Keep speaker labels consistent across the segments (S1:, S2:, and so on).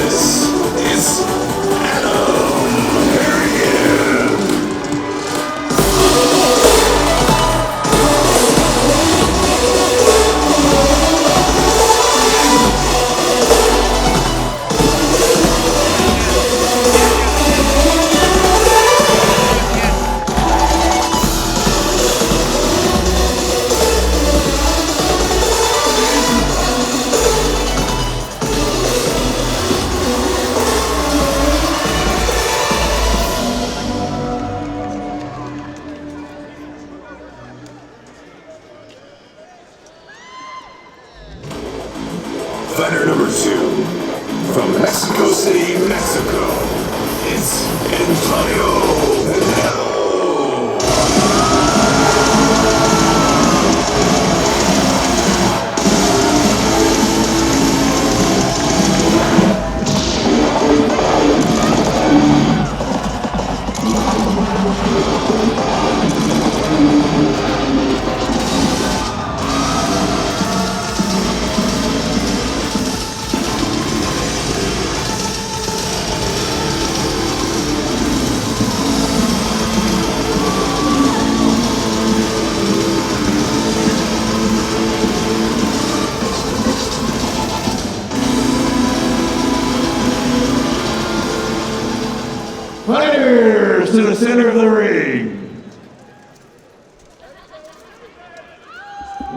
S1: This is Harrigan. Fighter number 2, from Mexico City, Mexico, it's Antonio Penedo. Fighters to the center of the ring.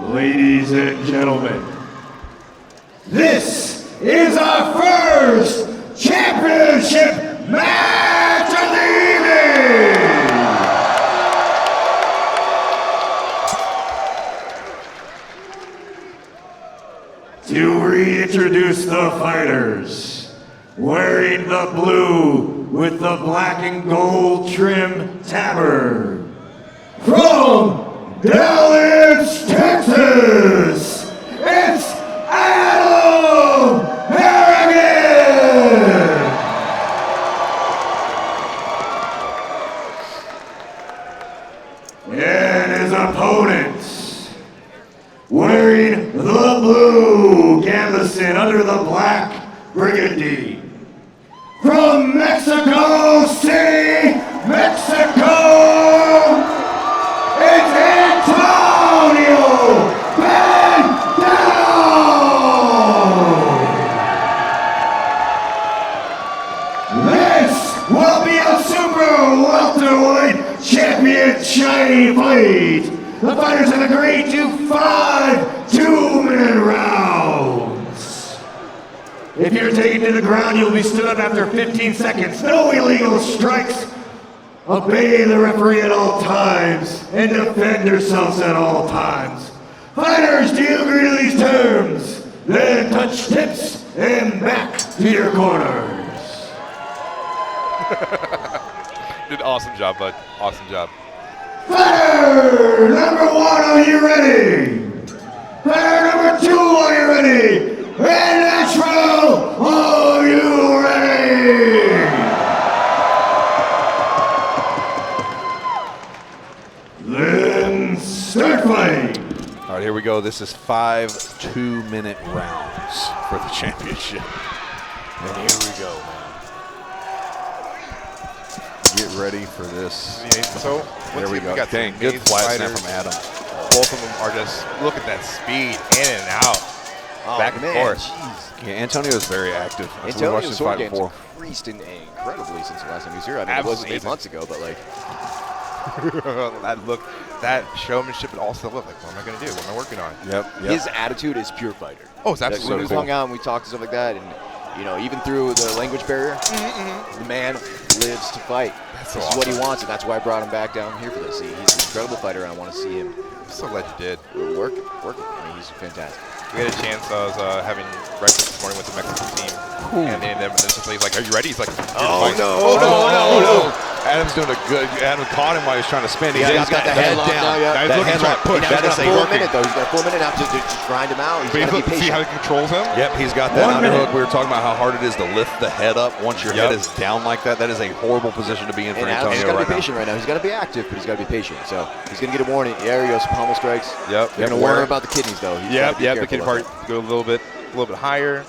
S1: Ladies and gentlemen, this is our first championship match of the evening. To reintroduce the fighters, wearing the blue with the black and gold trim tabard, from Dallas, Texas, it's Adam Harrigan! And his opponents, wearing the blue gambeson under the black burgundy, from Mexico City, Mexico, it's Antonio Penedo! This will be a Super-Welterweight championship fight. The fighters have agreed to 5 2-minute rounds. If you're taken to the ground, you'll be stood up after 15 seconds. No illegal strikes. Obey the referee at all times and defend yourselves at all times. Fighters, do you agree to these terms? Then touch tips and back to your corners.
S2: Did awesome job, bud. Awesome job.
S1: Fighter number 1, are you ready? Fighter number 2, are you ready? And Natural, are you ready? Then start fighting.
S3: All right, here we go. This is 5 2-minute rounds for the championship. And here we go, man. Get ready for this.
S2: Yeah, so
S3: There we go.
S2: got
S3: Dang, good flat snap from Adam.
S2: Both of them are just, look at that speed, in and out. Back and forth.
S3: Yeah, Antonio is very active.
S4: Antonio's sword game's increased incredibly since the last time he was here. I mean, it was 8 months ago, but like...
S2: that look, that showmanship, and also look, like, what am I going to do? What am I working on?
S3: Yep.
S4: His attitude is pure fighter.
S2: Oh, it's absolutely
S4: When we hung out and we talked and stuff like that, and, you know, even through the language barrier, the man lives to fight.
S2: That's
S4: this is what he wants, and that's why I brought him back down here for this. He's an incredible fighter, and I want to see him.
S2: I'm so glad you did.
S4: Working. I mean, he's fantastic.
S2: We had a chance. I was having breakfast this morning with the Mexican team, and then he's like, "Are you ready?" He's like,
S4: "Oh no!"
S3: Adam's doing a good. Adam caught him while he was trying to spin.
S4: He's got the headlock down.
S2: Now he's looking to push.
S4: He's got a full minute though. He's got a full minute now to just grind him out. He's got to be patient.
S2: See how he controls him?
S3: Yep, he's got that underhook. We were talking about how hard it is to lift the head up once your head is down like that. That is a horrible position to be in for Antonio.
S4: He's got to be patient right now. He's got to be active, but he's got to be patient. So he's going to get a warning. There he goes, pommel strikes.
S3: Yep.
S4: They're going to worry about the kidneys though.
S2: Yep. The kidney part go a little bit higher.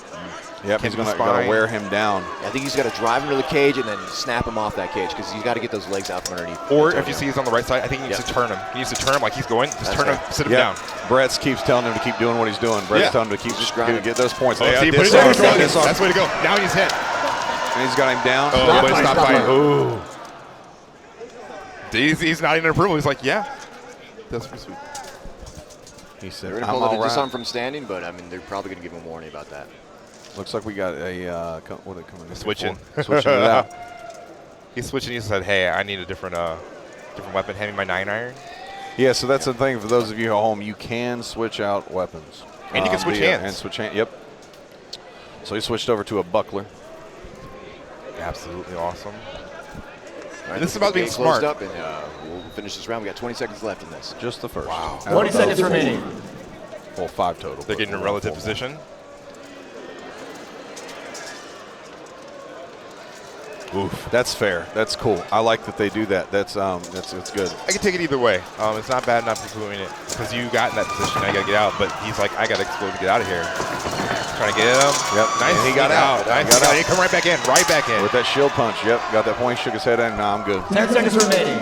S3: Yep, he's going to wear him down.
S4: I think he's got to drive him to the cage and then snap him off that cage because he's got to get those legs out from underneath.
S2: Or if you see he's on the right side, I think he needs to turn him. He needs to turn him like he's going. Just turn him, sit him down.
S3: Brett keeps telling him to keep doing what he's doing. Brett's telling him to keep just get those points.
S2: Oh, see, put it down. That's the way to go. Now he's hit.
S3: And he's got him down.
S2: Oh, but stop fighting. Ooh. He's not even approval. He's like, yeah. That's pretty sweet.
S3: He said,
S4: they're going to pull the disarm from standing, but I mean, they're probably going to give him a warning about that.
S3: Looks like we got a what are they coming in
S2: switching.
S3: Switching it out.
S2: He's switching. He said, "Hey, I need a different weapon. Hand me my 9-iron."
S3: Yeah, so that's the thing for those of you at home. You can switch out weapons,
S2: and you can switch hands.
S3: And switch hands. Yep. So he switched over to a buckler.
S2: Absolutely awesome.
S4: Right,
S2: this is about being smart.
S4: Up and, we'll finish this round. We got 20 seconds left in this.
S3: Just the first.
S4: Wow.
S1: 20 seconds remaining.
S3: Well, 5 total.
S2: They're getting in a relative position.
S3: Oof, that's fair. That's cool. I like that they do that. That's good.
S2: I can take it either way. It's not bad enough for doing it because you got in that position. I got to get out, but he's like, I got to explode to get out of here. Trying to get him.
S3: Yep.
S2: Nice.
S3: And he got out.
S2: Nice. He come right back in. Right back in.
S3: With that shield punch. Yep. Got that point. Shook his head in. Nah, I'm good.
S1: 10 seconds remaining.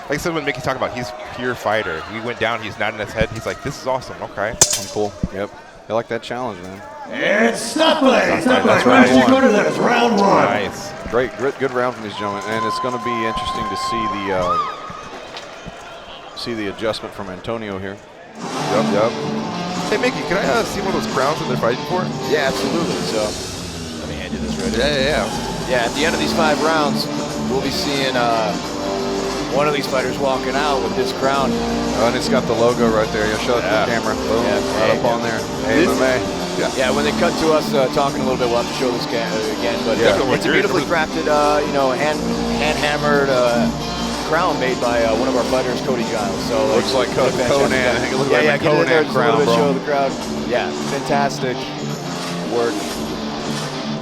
S2: Like I said when Mickey talked about, he's pure fighter. He went down. He's nodding his head. He's like, this is awesome. Okay.
S3: I'm cool. Yep. I like that challenge, man.
S1: And stop play. Stop play.
S3: That's round one.
S1: Corner, that is round 1.
S2: Nice.
S3: Great, good round from these gentlemen, and it's going to be interesting to see the adjustment from Antonio here.
S2: Yep. Hey Mickey, can I see one of those crowns that they're fighting for?
S4: Yeah, absolutely. So let me hand you this right here.
S2: Yeah.
S4: Yeah, at the end of these 5 rounds, we'll be seeing one of these fighters walking out with this crown.
S3: Oh, and it's got the logo right there. You'll show it to the camera. Boom. Right up on there. MMA.
S4: Yeah, when they cut to us talking a little bit, we'll have to show this again. But it's a beautifully crafted, hand-hammered crown made by one of our fighters, Cody Giles. So
S3: looks like Conan. I think it looks like a Conan crown, bro.
S4: Show the crowd. Yeah, fantastic work.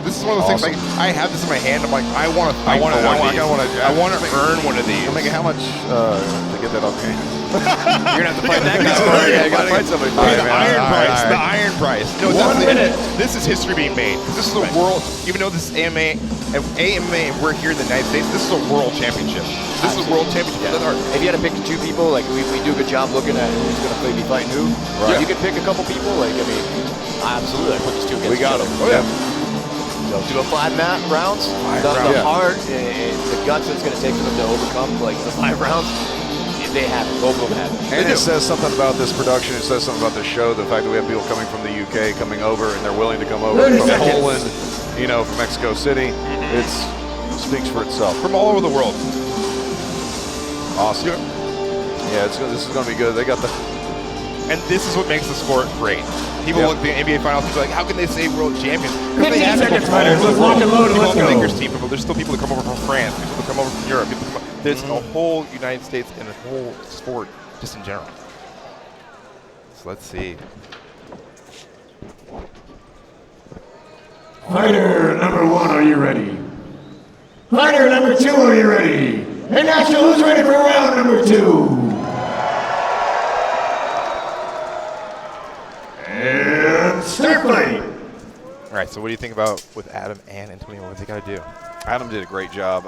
S2: This is one of those things. Like I have this in my hand. I'm like, I want to earn one of these.
S3: How much to get that off your hand?
S4: You're gonna have to fight that guy. Yeah, you gotta fight somebody.
S2: The iron price. No,
S1: 1 minute.
S2: This is history being made. This is a world. Even though this is AMA, we're here in the United States. This is a world championship. This is a world championship.
S4: Yeah. If you had to pick 2 people, like we do a good job looking at who's gonna be fighting who. Right. You could pick a couple people. Like I mean, absolutely, I put these 2 against.
S3: We got them.
S4: Oh yeah. So do a 5 rounds. The heart and the guts it's going to take for them to overcome like the 5 rounds. They have it. Both of them have it.
S3: And it says something about this production. It says something about the show. The fact that we have people coming from the UK coming over and they're willing to come over from Poland, from Mexico City. It speaks for itself.
S2: From all over the world.
S3: Awesome. Yeah, this is going to be good. They got the.
S2: And this is what makes the sport great. People look at the NBA Finals and be like, how can they say world champions? Because they have people from all over the world. People from Lakers team. There's still people that come over from France. People that come over from Europe. There's a whole United States and a whole sport just in general. So let's see.
S1: Fighter number 1, are you ready? Fighter number 2, are you ready? And National, who's ready for round number 2? And start fight.
S2: All right, so what do you think about with Adam and Antonio? What they got to do?
S3: Adam did a great job.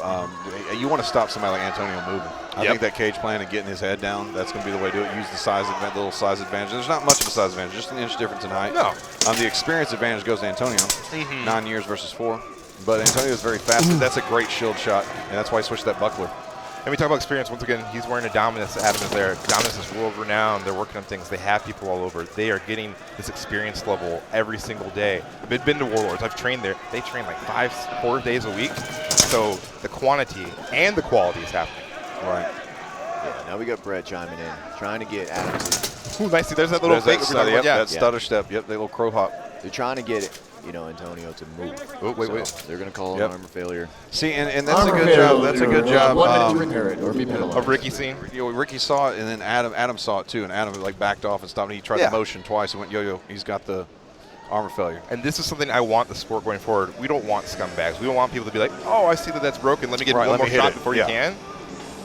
S3: You want to stop somebody like Antonio moving. I think that cage plan and getting his head down, that's going to be the way to do it. Use the little size advantage. There's not much of a size advantage, just an inch difference in height.
S2: No.
S3: The experience advantage goes to Antonio, 9 years versus 4. But Antonio is very fast. That's a great shield shot, and that's why he switched that buckler.
S2: And we talk about experience. Once again, he's wearing a Dominus. Adam is there. Dominus is world-renowned. They're working on things. They have people all over. They are getting this experience level every single day. I've been to Warlords. I've trained there. They train like 4 days a week. So the quantity and the quality is happening.
S3: Right.
S4: Yeah, now we got Brett chiming in, trying to get Adam to...
S2: Ooh, nice. There's that little thing.
S3: That stutter step. Yep, the little crow hop.
S4: They're trying to get Antonio to move.
S2: Oh, wait.
S4: They're going to call an armor failure.
S3: See, and that's a good job. That's a good job.
S1: 1 minute to repair it or be penalized.
S2: Of Ricky seeing.
S3: Ricky saw it, and then Adam saw it too, and Adam backed off and stopped. And he tried to motion twice and went yo-yo. He's got the armor failure.
S2: And this is something I want the sport going forward. We don't want scumbags. We don't want people to be like, oh, I see that's broken. Let me get one more shot before you can.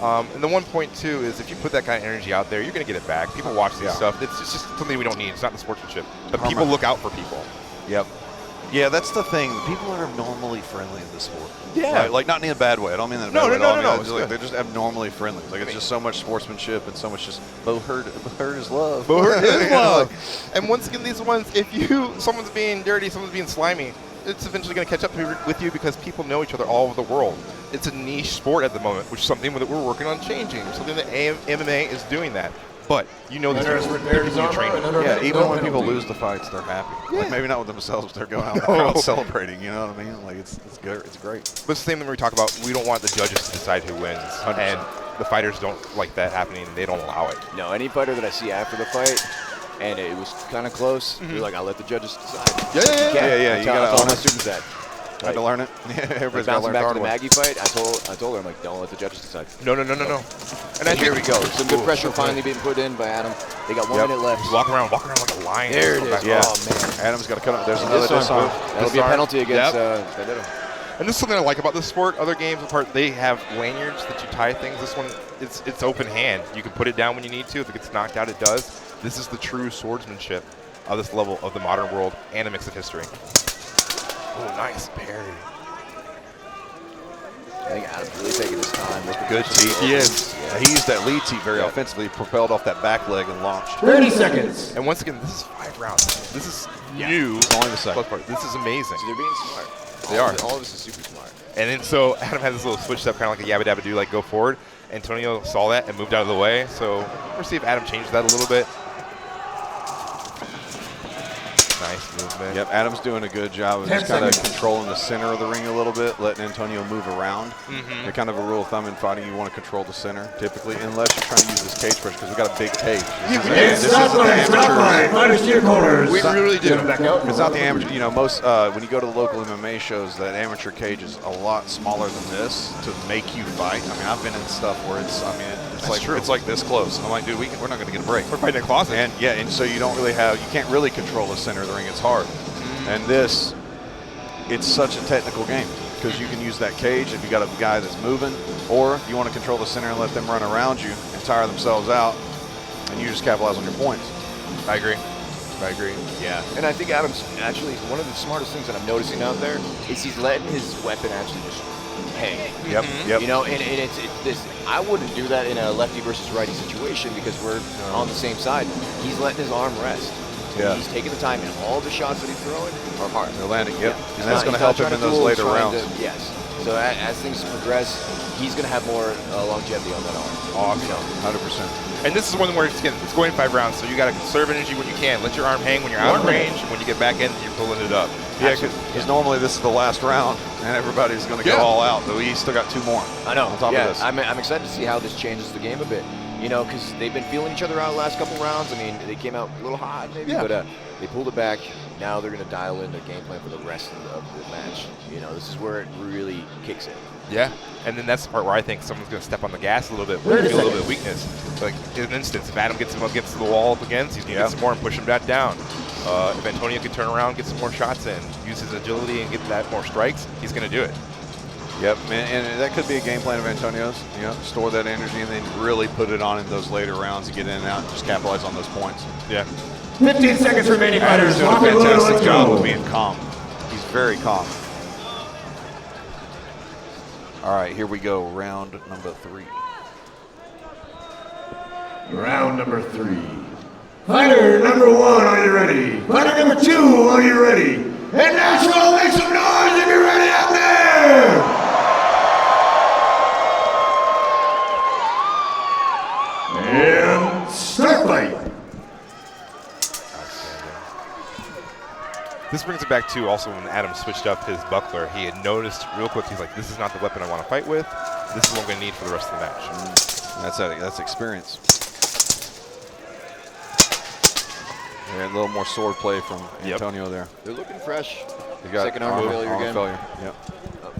S2: And the one point too is if you put that kind of energy out there, you're going to get it back. People watch this stuff. It's just something we don't need. It's not the sportsmanship. But people look out for people.
S3: Yep. Yeah, that's the thing. People are normally friendly in this sport.
S4: Yeah.
S3: Like not in a bad way. I don't mean that in a
S2: No,
S3: bad way.
S2: no,
S3: I mean,
S2: no,
S3: it's like they're just abnormally friendly. Like it's just so much sportsmanship and so much just Bo hurt is love.
S2: Bo hurt is love. And once again, these ones, if someone's being dirty, someone's being slimy, it's eventually going to catch up with you because people know each other all over the world. It's a niche sport at the moment, which is something that we're working on changing. Something that MMA is doing that. But you know these people you train.
S3: Yeah, even when people lose the fights, they're happy.
S2: Yeah.
S3: Like maybe not with themselves, but they're going out in the crowd celebrating. You know what I mean? Like it's good. It's great.
S2: But it's the same thing we talk about. We don't want the judges to decide who wins,
S3: 100%.
S2: and the fighters don't like that happening. They don't allow it.
S4: No, any fighter that I see after the fight, and it was kind of close, you're like, I'll let the judges decide.
S3: Yeah. You gotta
S4: tell my students that.
S3: Had to learn it. Yeah, everybody's got to
S4: Bouncing
S3: learn
S4: back
S3: the
S4: to the
S3: hard way.
S4: Maggie fight, I told her, I'm like, don't let the judges decide.
S2: No. And
S4: And here we go. Some good pressure finally being put in by Adam. They got 1 minute left.
S2: Walk around like a lion.
S4: There it is.
S3: Yeah.
S4: Oh, man.
S3: Adam's got to cut up. There's another disarm.
S4: That'll be a penalty against Penedo.
S2: And this is something I like about this sport. Other games, apart, they have lanyards that you tie things. This one, it's open hand. You can put it down when you need to. If it gets knocked out, it does. This is the true swordsmanship of this level of the modern world and a mix of history. Oh, nice parry.
S4: I think Adam's really taking his time.
S3: Good teeth.
S2: He is.
S3: Yeah. He used that lead teeth very offensively, propelled off that back leg and launched.
S1: 30 seconds.
S2: And once again, this is 5 rounds. This is new.
S3: Only the second.
S2: This is amazing.
S4: So they're being smart.
S2: They are.
S4: All of this is super smart.
S2: And then so Adam had this little switch step, kind of like a yabba dabba do, like go forward. Antonio saw that and moved out of the way. So we'll see if Adam changes that a little bit. Nice movement.
S3: Yep, Adam's doing a good job of just kind of controlling the center of the ring a little bit, letting Antonio move around. They're kind of a rule of thumb in fighting, you want to control the center typically, unless you're trying to use this cage pressure because we've got a big cage. This is
S1: Stop line. Minus your corners.
S2: We really do.
S3: It's not the amateur, you know, most, when you go to the local MMA shows, that amateur cage is a lot smaller than this to make you fight. I mean, I've been in stuff where it's like this close. And I'm like, dude, we're not going to get a break.
S2: We're fighting in a closet.
S3: And yeah, and so you can't really control the center of the ring. It's hard. And this, it's such a technical game because you can use that cage if you got a guy that's moving, or if you want to control the center and let them run around you and tire themselves out, and you just capitalize on your points.
S2: I agree.
S4: Yeah. And I think Adam's actually, one of the smartest things that I'm noticing out there is he's letting his weapon actually just hang.
S3: Yep.
S4: You know, and it's this. I wouldn't do that in a lefty versus righty situation because we're on the same side. He's letting his arm rest.
S3: Yeah.
S4: He's taking the time, and all the shots that he's throwing are hard.
S3: They're landing, and that's
S4: He's
S3: going to help him in those later rounds.
S4: Yes. So as things progress, he's going to have more longevity on that arm.
S3: Awesome. 100%.
S2: And this is one where it's going 5 rounds, so you got to conserve energy when you can. Let your arm hang when you're out of range. When you get back in, you're pulling it up.
S3: Yeah, because normally this is the last round, and everybody's going to go all out. But we still got 2 more.
S4: I know.
S3: On top of this.
S4: I'm excited to see how this changes the game a bit. You know, because they've been feeling each other out the last couple rounds. I mean, they came out a little hot maybe, but they pulled it back. Now they're going to dial in their game plan for the rest of the match. You know, this is where it really kicks in.
S2: Yeah, and then that's the part where I think someone's going to step on the gas a little bit. We're going to feel a little bit of weakness. Like, in an instance, if Adam gets him up against the wall up against, he's going to get some more and push him back down. If Antonio can turn around, get some more shots in, use his agility and get that more strikes, he's going to do it.
S3: Yep, and that could be a game plan of Antonio's. You know, store that energy and then really put it on in those later rounds to get in and out and just capitalize on those points.
S2: Yeah.
S1: 15 seconds remaining, fighters.
S3: Adam's doing a fantastic job of being calm. He's very calm. All right, here we go. Round number 3.
S1: Round number 3. Fighter number 1, are you ready? Fighter number 2, are you ready? And Nashville, make some noise if you're ready out there! And start fight.
S2: This brings it back to also when Adam switched up his buckler. He had noticed real quick, he's like, this is not the weapon I want to fight with. This is what I'm going to need for the rest of the match.
S3: That's experience. Yeah, a little more sword play from Antonio there.
S4: They're looking fresh.
S3: He got
S4: second arm failure again.
S3: Yep.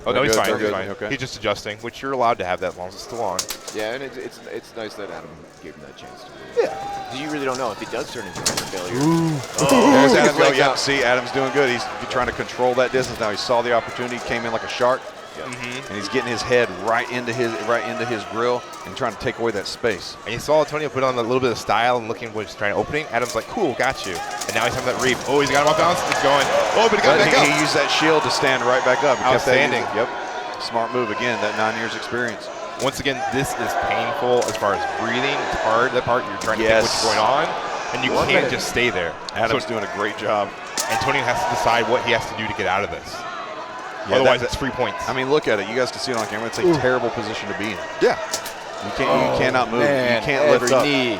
S2: Oh, no, he's fine.
S3: They're
S2: He's
S3: good.
S2: fine.
S3: Okay.
S2: He's just adjusting, which you're allowed to have that as long as it's still on.
S4: Yeah, and it's nice that Adam gave him that chance to do it. Yeah. You really don't know if he does turn into a failure.
S3: There's Adam. Yeah, see, Adam's doing good. He's trying to control that distance now. He saw the opportunity, came in like a shark. and he's getting his head right into his grill and trying to take away that space.
S2: And you saw Antonio put on a little bit of style and looking what he's trying to opening. Adam's like, cool, got you. And now he's having that reap. Oh, he's got him off balance. He's going. Oh, but he got back up.
S3: He used that shield to stand right back up.
S2: Outstanding.
S3: Yep. Smart move again. That 9 years experience.
S2: Once again, this is painful as far as breathing. It's hard. That part you're trying to think what's going on, and you can't just stay there.
S3: Adam's doing a great job.
S2: Antonio has to decide what he has to do to get out of this.
S3: Yeah,
S2: otherwise, it's 3 points.
S3: I mean, look at it. You guys can see it on camera. It's a terrible position to be in.
S2: Yeah.
S3: You cannot move.
S4: Man,
S3: you can't lift up.
S4: knee.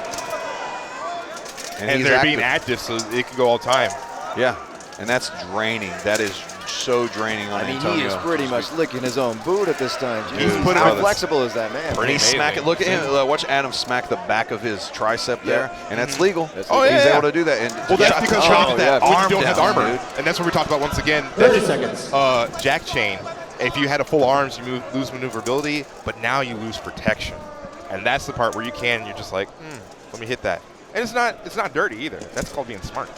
S2: And they're being active, so it can go all the time.
S3: Yeah, and that's draining. That is so draining on Antonio.
S4: He is pretty much licking his own boot at this time.
S3: Dude,
S4: How flexible is that, man?
S3: And he's smacking. Look at him. Watch Adam smack the back of his tricep there, and that's legal.
S4: That's
S3: he's able to do that. And
S2: well, that's because
S3: chop that
S2: when
S3: arm
S2: you don't have
S3: down,
S2: armor,
S3: dude.
S2: and that's what we talked about once again.
S1: 30 seconds.
S2: Jack chain. If you had a full arms, you lose maneuverability, but now you lose protection, and that's the part where you can. You're just like, let me hit that, and it's not dirty either. That's called being smart.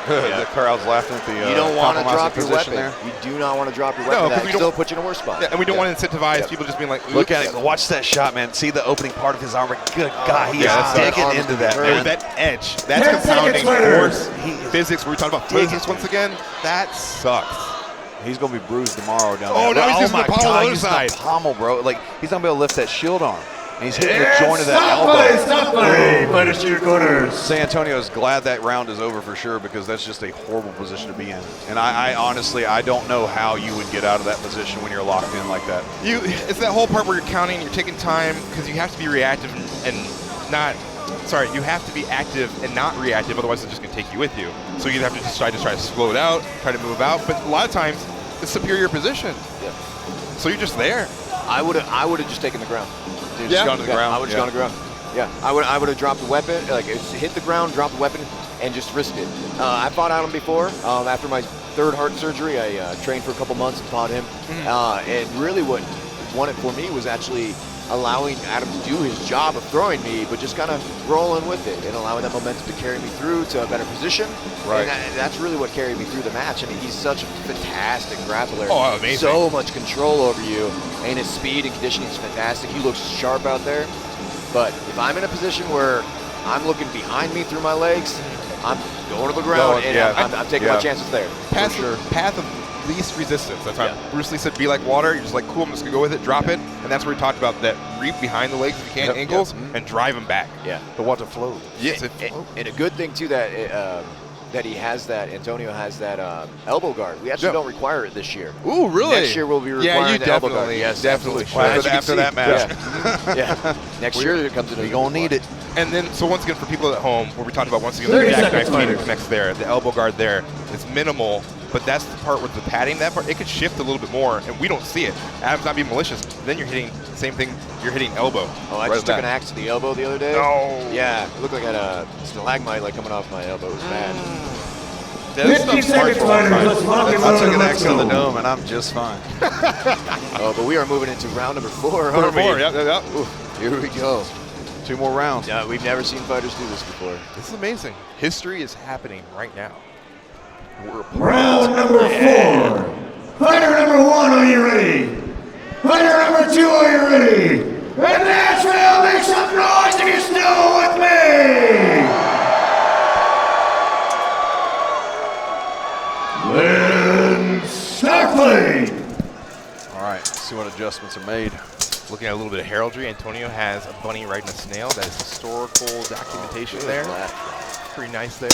S3: The crowd's laughing at the
S4: You don't want to drop your
S3: position
S4: weapon.
S3: there.
S4: You do not want to drop your weapon. That still put you in a worse spot.
S2: Yeah, and we don't want to incentivize people just being like, oops.
S3: Look at it. Watch that shot, man. See the opening part of his armor. Good God, he is digging into that,
S2: There's
S3: man.
S2: that edge. That's compounding force. Physics. We're talking about physics once again. That sucks.
S3: He's going to be bruised tomorrow down
S2: Oh,
S3: there.
S2: now he's using the pommel on the other side.
S3: Pommel, bro. Like, he's not going to be able to lift that shield arm. And he's hitting the joint of that elbow.
S1: Stop play. Fighters to your corners.
S3: San Antonio is glad that round is over for sure, because that's just a horrible position to be in. And I honestly, I don't know how you would get out of that position when you're locked in like that.
S2: It's that whole part where you're counting, you're taking time, because you have to be reactive and not. Sorry, you have to be active and not reactive, otherwise it's just going to take you with you. So you have to just try to slow it out, try to move out. But a lot of times, it's superior position.
S4: Yeah.
S2: So you're just there.
S4: I would have just taken the ground.
S3: Just gone to the ground.
S4: I would have just gone to the ground. Yeah, I would have dropped the weapon, like hit the ground, drop the weapon, and just risked it. I fought Adam before. After my third heart surgery, I trained for a couple months and fought him. And really what won it for me was actually allowing Adam to do his job of throwing me, but just kind of rolling with it and allowing that momentum to carry me through to a better position.
S3: Right.
S4: And that's really what carried me through the match. I mean, he's such a fantastic grappler.
S2: Oh, amazing.
S4: So much control over you, and his speed and conditioning is fantastic. He looks sharp out there. But if I'm in a position where I'm looking behind me through my legs, I'm going to the ground, I'm taking my chances there.
S2: Path of least resistance. That's why Bruce Lee said, be like water. You're just like, cool, I'm just going to go with it, drop it. And that's where we talked about that reap behind the legs if you can, ankles, and drive them back.
S4: Yeah.
S3: The what to flow.
S2: Yes.
S4: And a good thing, too, that he has that, Antonio has that elbow guard. We actually don't require it this year.
S2: Ooh, really?
S4: Next year we'll be requiring the elbow guard. Yes,
S2: definitely.
S3: After that match.
S4: Yeah. Next year it comes in.
S3: You're going to need it.
S2: And then, so once again, for people at home, where we talked about once again,
S1: 30
S2: the jackknife
S1: seconds,
S2: team connects there, the elbow guard there, it's minimal, but that's the part with the padding, that part, it could shift a little bit more, and we don't see it. Adam's not being malicious. Then you're hitting, same thing, you're hitting elbow.
S4: Oh, I just took an axe to the elbow the other day.
S2: No.
S4: Yeah, it looked like I had a stalagmite like coming off my elbow. It was bad.
S1: 50 seconds, fighters. Let's lock him
S3: I
S1: up
S3: took
S1: and
S3: an
S1: let's
S3: axe to the
S1: go.
S3: dome, and I'm just fine.
S4: Oh, but we are moving into round number 4.
S2: Or more, yeah.
S4: Ooh, here we go.
S3: 2 more rounds.
S4: Yeah, we've never seen fighters do this before.
S2: This is amazing. History is happening right now.
S1: Round number 4. Fighter number 1, are you ready? Fighter number 2, are you ready? And Nashville, make some noise if you're still with me! Then start play!
S3: All right, let's see what adjustments are made.
S2: Looking at a little bit of heraldry, Antonio has a bunny riding a snail. That is historical documentation there. Pretty nice there.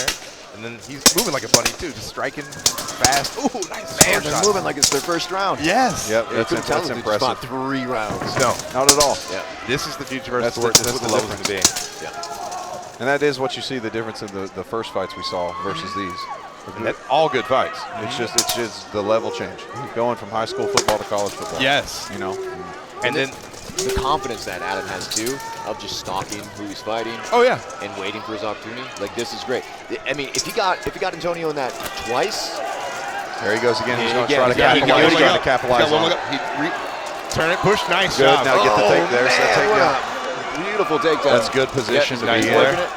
S2: And then he's moving like a bunny too, just striking fast. Ooh, nice.
S4: Man, they're moving like it's their first round.
S2: Yes.
S3: Yep,
S4: That's
S3: that's impressive.
S4: Fought 3 rounds.
S2: No,
S3: Not at all.
S4: Yeah.
S2: this is the future versus
S3: That's
S2: this is
S3: the
S2: what the level's going to be.
S4: Yeah.
S3: And that is what you see the difference in the first fights we saw versus these. All good fights. It's just the level change. Going from high school football to college football.
S2: Yes.
S3: You know.
S2: And then,
S4: The confidence that Adam has too of just stalking who he's fighting.
S2: oh yeah.
S4: And waiting for his opportunity. Like, this is great. I mean, if he got Antonio in that twice.
S3: There he goes again. He's going to
S4: Yeah,
S3: try to
S4: yeah, he
S3: capitalize.
S4: got
S3: He's trying to capitalize on it.
S2: Turn it, push, nice
S3: Good.
S2: job.
S3: Now get the take there. So
S4: Man,
S3: take
S4: what
S3: down.
S4: a beautiful takedown.
S3: That's good position to be
S4: he's
S3: in.
S4: working it.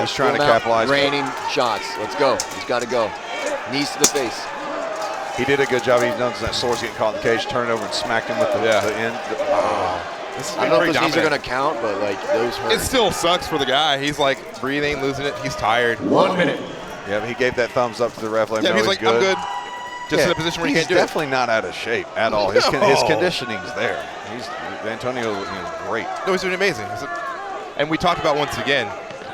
S3: He's trying to
S4: pull him out,
S3: capitalize.
S4: Raining shots. Let's go. He's got to go. Knees to the face.
S3: He did a good job. He knows that sword's getting caught in the cage, turned over and smacked him with the end.
S2: This is
S4: I don't know
S2: very
S4: if those knees are
S2: dominant.
S4: going to count, but like those hurt.
S2: It still sucks for the guy. He's like breathing, losing it. He's tired.
S1: 1 minute.
S3: Yeah, but he gave that thumbs up to the ref. Let him
S2: Yeah,
S3: know
S2: he's like, I'm good. Just in a position where he can't do
S3: He's
S2: it.
S3: definitely not out of shape at all. His conditioning's there. Antonio is great.
S2: No, he's doing amazing. And we talked about once again,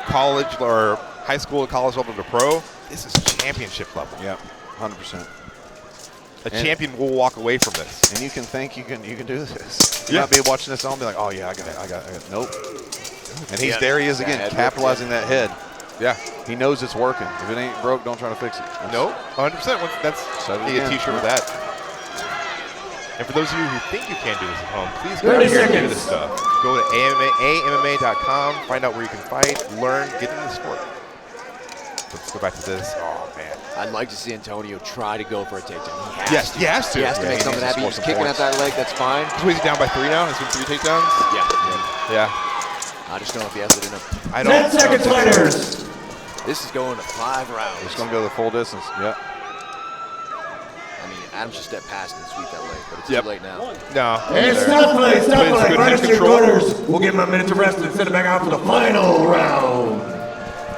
S2: college or high school, college level to pro. This is championship level.
S3: Yeah, 100%.
S2: A champion will walk away from this.
S3: And you can think you can do this. You might be watching this and be like, oh yeah, I got it. Nope. And there he is again, capitalizing that head.
S2: Yeah.
S3: He knows it's working. If it ain't broke, don't try to fix it.
S2: Nope, 100%. That's a t-shirt with that. And for those of you who think you can't do this at home, please go out here and do this stuff. Go to AMMA.com, find out where you can fight, learn, get into the sport. Let's go back to this. Oh, man.
S4: I'd like to see Antonio try to go for a takedown.
S2: He has to.
S4: He has to make something happen. He's kicking at that leg. That's fine.
S2: So he's down by 3 now? He's doing 3 takedowns?
S4: Yeah.
S2: Yeah.
S4: I just don't know if he has it in him.
S2: I don't.
S1: 10 seconds, fighters.
S4: This is going to 5 rounds.
S3: It's going to go the full distance. Yep.
S4: I mean, Adam should step past and sweep that leg, but it's
S2: Yep.
S4: too late now.
S2: No.
S1: Hey, stop play, stop
S2: But it's
S1: play.
S2: good
S1: Fighters
S2: head
S1: to your
S2: control.
S1: corners. We'll give him a minute to rest and send it back out for the final round.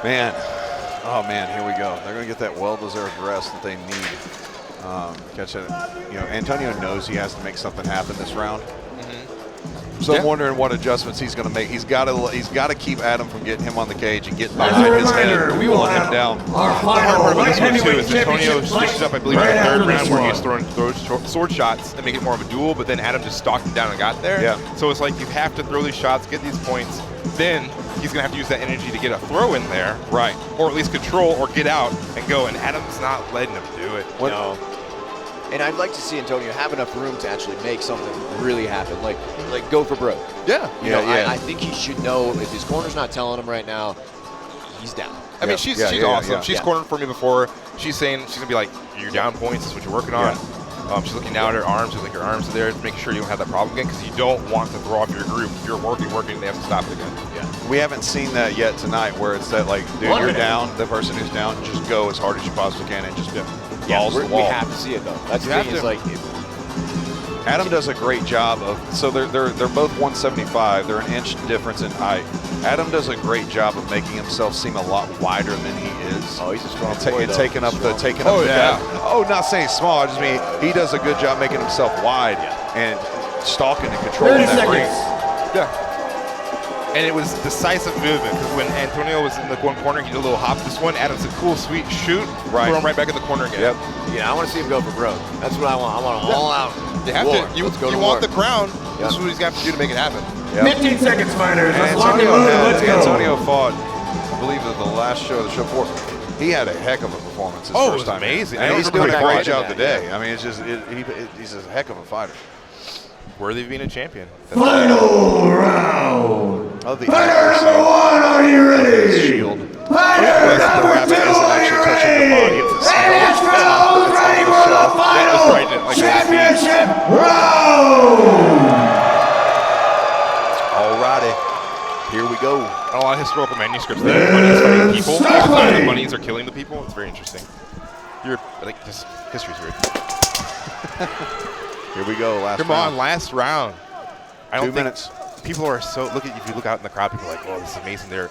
S3: Man. Oh, man, here we go. They're going to get that well-deserved rest that they need. Catch it. You know, Antonio knows he has to make something happen this round. So I'm wondering what adjustments he's going to make. He's got to keep Adam from getting him on the cage and getting
S1: As a
S3: behind his
S1: reminder,
S3: head,
S1: we will
S3: pulling him
S1: have
S3: down.
S1: our
S2: The hard
S1: final
S2: part about
S1: light
S2: this one, too,
S1: heavyweight
S2: is Antonio
S1: championship
S2: switched
S1: fight
S2: up, I believe, in
S1: right
S2: the
S1: after
S2: third round
S1: this
S2: where he
S1: one.
S2: was throwing those sword shots and make it more of a duel, but then Adam just stalked him down and got there.
S3: Yeah.
S2: So it's like you have to throw these shots, get these points, then he's going to have to use that energy to get a throw in there.
S3: Right.
S2: Or at least control or get out and go, and Adam's not letting him do it.
S4: No. And I'd like to see Antonio have enough room to actually make something really happen, like go for broke.
S2: Yeah.
S4: You know, I think he should know if his corner's not telling him right now, he's down.
S2: I mean, she's awesome.
S3: yeah.
S2: She's cornered for me before. She's saying she's going to be like, you're down points. This is what you're working on. She's looking down at her arms. She's like, your arms are there. Making sure you don't have that problem again because you don't want to throw off your group. If you're working, they have to stop it again.
S4: Yeah.
S3: We haven't seen that yet tonight where it's that, like, dude, you're down. The person who's down, just go as hard as you possibly can and just balls to the
S4: We
S3: wall.
S4: have to see it, though. That's the
S2: have
S4: thing is,
S2: to.
S4: like,
S3: Adam does a great job of, so they're both 175. They're an inch difference in height. Adam does a great job of making himself seem a lot wider than he is.
S4: oh, he's a strong
S3: And
S4: boy, though.
S3: taking up
S4: Strong.
S3: that. Oh, not saying small. I just mean he does a good job making himself wide and stalking and
S1: 30
S3: controlling that ring.
S1: seconds.
S2: Yeah. And it was decisive movement because when Antonio was in the one corner, he did a little hop. This one, Adam said, cool, sweet, shoot.
S3: Right.
S2: Throw him right back in the corner again.
S3: Yep.
S4: Yeah, I want to see him go for broke. That's what I want. I want an all-out
S2: You have
S4: war.
S2: to. You
S4: Let's go to
S2: want
S4: war.
S2: the crown.
S4: Yeah.
S2: This is what he's got to do to make it happen.
S3: Yep.
S1: 15 seconds, fighters.
S3: And
S1: Let's lock and load. Let's go.
S3: Antonio fought, I believe, at the last show, the show before. He had a heck of a performance his
S2: Oh, it
S3: first
S2: was
S3: time.
S2: amazing.
S3: And
S2: I
S3: he's
S2: remember
S3: doing a
S2: him
S3: great
S2: fighting
S3: job today. I mean, it's just he's a heck of a fighter.
S2: Worthy of being a champion.
S1: Final round.
S3: Of the
S1: Fighter
S3: accuracy
S1: number 1, are you ready?
S3: shield.
S1: Fighter
S3: The
S1: number
S3: rabbit
S1: 2,
S3: isn't
S1: are
S3: actually
S1: you
S3: touching the
S1: ready?
S3: body of the shield.
S1: And it's for those ready for the
S2: was
S1: final
S2: right in it, like
S1: championship round.
S3: Alrighty, here we go.
S2: A lot of historical manuscripts that the bunnies fighting people.
S1: Start fighting.
S2: The bunnies are killing the people. It's very interesting. This history's weird.
S3: Here we go. Last
S2: Come
S3: round.
S2: on, last round. I don't
S3: 2
S2: think
S3: minutes.
S2: people are so if you look out in the crowd, people are like, "Oh, this is amazing." They're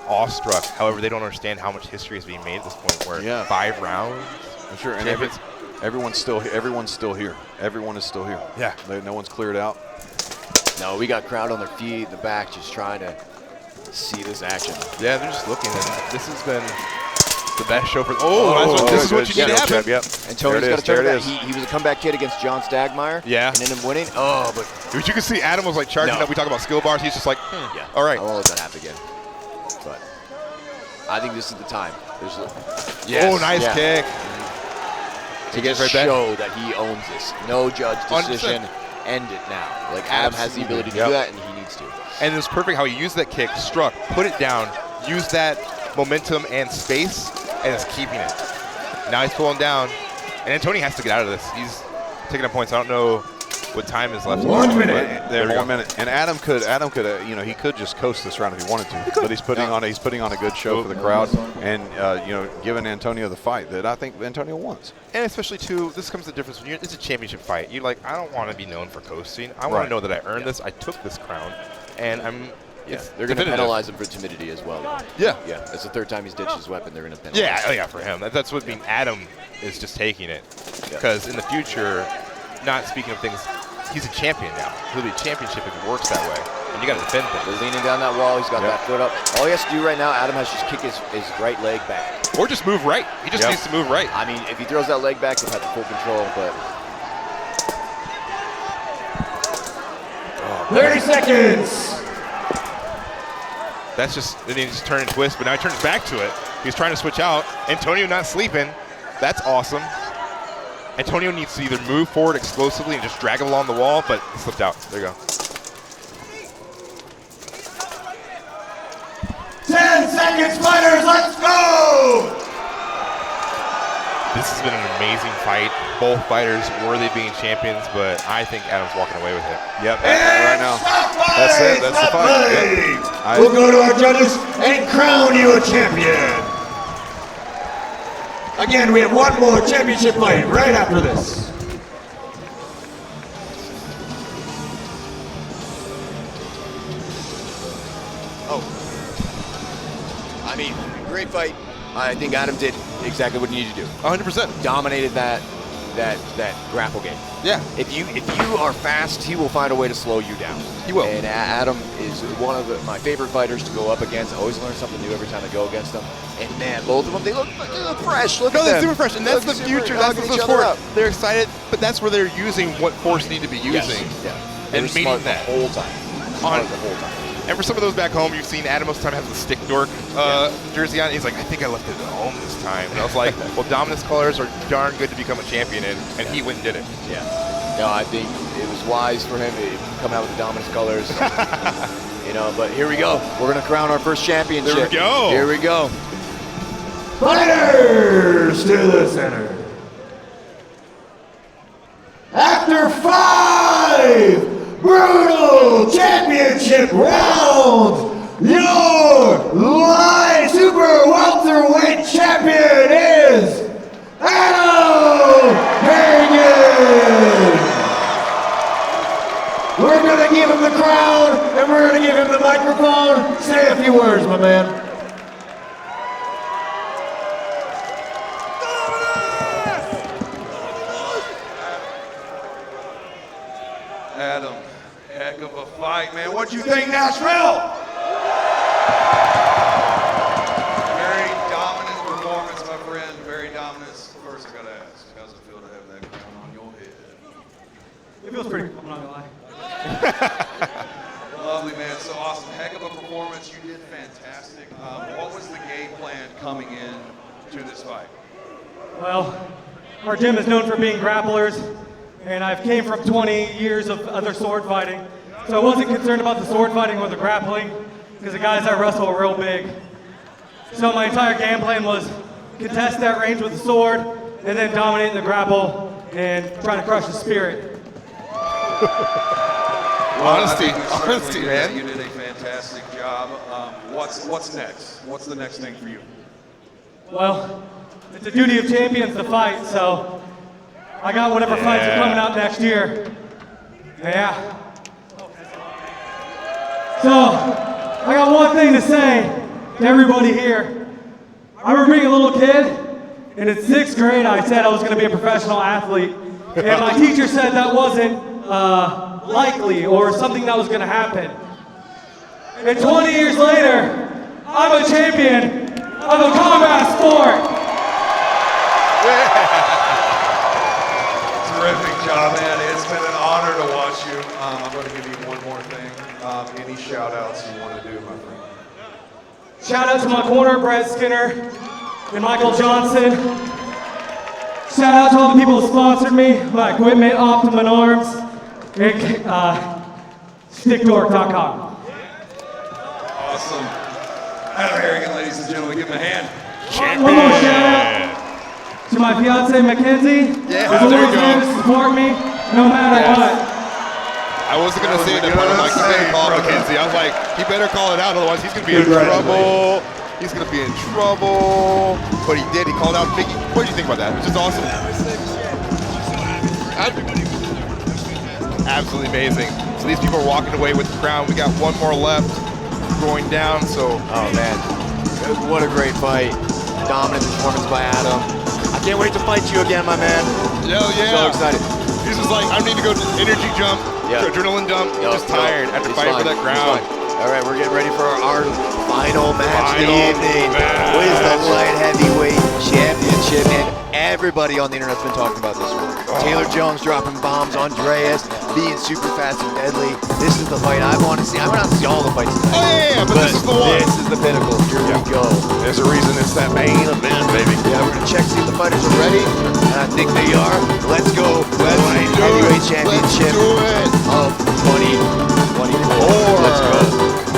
S2: awestruck. However, they don't understand how much history is being made at this point. Where 5 rounds.
S3: I'm sure, and
S2: champions.
S3: everyone's still here. Everyone is still here.
S2: Yeah.
S3: No one's cleared out.
S4: No, we got crowd on their feet in the back just trying to see this action.
S2: Yeah, they're just looking. And this has been the best show for. This is what you need to happen.
S3: Yep.
S4: Antonio's got to turn
S3: there
S4: it back. He was a comeback kid against John Stagmeyer.
S2: Yeah.
S4: And ended up winning. Oh, but
S2: But you can see Adam was like charging
S4: No.
S2: up. We talk about skill bars. He's just like,
S4: yeah.
S2: all right.
S4: I won't let that happen again. But I think this is the time.
S2: Oh, nice kick.
S4: To
S2: gets
S4: just
S2: right back.
S4: show that he owns this. No judge
S2: 100%.
S4: decision. End it now. Like Adam has the ability to do that, and he needs to.
S2: And it was perfect how he used that kick, struck, put it down, used that momentum and space, and is keeping it. Now he's pulling down, and Antonio has to get out of this. He's taking up points. I don't know what time is left.
S1: 1 minute.
S2: There we go.
S3: 1 minute. And Adam could, you know, he could just coast this round if he wanted to. But he's putting on a good show for the crowd, and you know, giving Antonio the fight that I think Antonio wants.
S2: And especially too, this comes the difference when it's a championship fight. You're like, I don't want to be known for coasting. I want to know that I earned this. I took this crown, and I'm.
S4: Yeah, they're going to penalize him for timidity as well.
S2: Yeah.
S4: Yeah, that's the third time he's ditched his weapon. They're going to penalize him.
S2: Yeah, yeah, for him. That's what being Adam is just taking it. Because in the future, not speaking of things, he's a champion now. He'll be a championship if it works that way. And you got to defend things.
S4: They're leaning down that wall. He's got that foot up. All he has to do right now, Adam has to just kick his right leg back.
S2: Or just move right. He just needs to move right.
S4: I mean, if he throws that leg back, he'll have the full control, but...
S1: 30 seconds.
S2: That's just, then he just turn and twist, but now he turns back to it. He's trying to switch out. Antonio not sleeping. That's awesome. Antonio needs to either move forward explosively and just drag him along the wall, but he slipped out. There you go.
S1: 10 seconds, fighters, let's go!
S2: This has been an amazing fight. Both fighters worthy of being champions, but I think Adam's walking away with it.
S3: Yep, right now. That's it. That's the fight. Yep.
S1: We'll go to our judges and crown you a champion. Again, we have one more championship fight right after this.
S4: I mean, great fight. I think Adam did exactly what he needed to do.
S2: 100%.
S4: Dominated that grapple game.
S2: Yeah.
S4: If you are fast, he will find a way to slow you down.
S2: He will.
S4: And Adam is one of my favorite fighters to go up against. I always learn something new every time I go against them. And man, both of them, they look fresh. Look at them.
S2: They're super fresh, and that's the future. That's the sport. They're excited, but that's where they're using what force need to be using.
S4: Yeah.
S2: And meeting
S4: smart
S2: that
S4: the whole time. Smart the whole time.
S2: And for some of those back home, you've seen Adam most of the time has the stick dork jersey on. He's like, I think I left it at home this time. And I was like, well, dominance colors are darn good to become a champion in, and he went and did it.
S4: Yeah. No, I think it was wise for him to come out with the dominance colors. You know, but here we go. We're going to crown our first championship.
S2: There we go.
S4: Here we go.
S1: Fighters to the center. After 5 brutal championship rounds, your light super welterweight champion is Adam Harrigan. We're going to give him the crown, and we're going to give him the microphone. Say a few words, my man.
S3: Adam, heck of a fight, man. What'd you think, Nashville? Very dominant performance, my friend. Very dominant. First, I gotta ask, how's it feel to have that crown on your head?
S5: It feels pretty cool, I'm not gonna lie.
S3: Lovely, man. So awesome. Heck of a performance. You did fantastic. What was the game plan coming in to this fight?
S5: Well, our gym is known for being grapplers, and I've came from 20 years of other sword fighting, so I wasn't concerned about the sword fighting or the grappling, because the guys I wrestle are real big. So my entire game plan was contest that range with the sword, and then dominate in the grapple, and try to crush the spirit.
S2: Honesty,
S3: Certainly,
S2: man.
S3: You did a fantastic job. What's next? What's the next thing for you?
S5: Well, it's a duty of champions to fight, so I got whatever fights are coming out next year. Yeah. So, I got one thing to say to everybody here. I remember being a little kid, and in 6th grade I said I was going to be a professional athlete, and my teacher said that wasn't likely or something that was going to happen. And 20 years later, I'm a champion of a combat sport.
S3: Terrific job, man. It's been an honor to watch you. I'm going to give you one more thing. Any shout outs you want to do, my friend?
S5: Shout out to my corner, Brett Skinner and Michael Johnson. Shout out to all the people who sponsored me, my equipment, Optimum Arms, and stickdork.com.
S3: Awesome. Adam Harrigan, ladies and gentlemen, give him a hand.
S5: One more shout out to my fiance Mackenzie, who's always there to support me, no matter what.
S2: I wasn't going to say it, but I'm like, he better call it McKenzie. I was like, he better call it out, otherwise he's going to be in trouble. He's going to be in trouble. But he did. He called out Biggie. What do you think about that? It's just awesome. Absolutely amazing. So these people are walking away with the crown. We got one more left going down, so.
S4: Oh, man. What a great fight. Dominant performance by Adam. I can't wait to fight you again, my man.
S2: Hell yeah.
S4: So excited.
S2: He's just like, I need to go to energy jump, adrenaline dump. Just tired after fighting for that crown.
S4: All right, we're getting ready for our final match of the evening. With the light heavyweight championship, and everybody on the internet's been talking about this one. Taylor Jones dropping bombs, Andreas being super fast and deadly. This is the fight I want to see. I want to see all the fights tonight.
S2: Oh yeah, but this is the one.
S4: This is the pinnacle. Here we go.
S3: There's a reason it's that main event, baby.
S4: Yeah, we're gonna check see if the fighters are ready, and I think they are.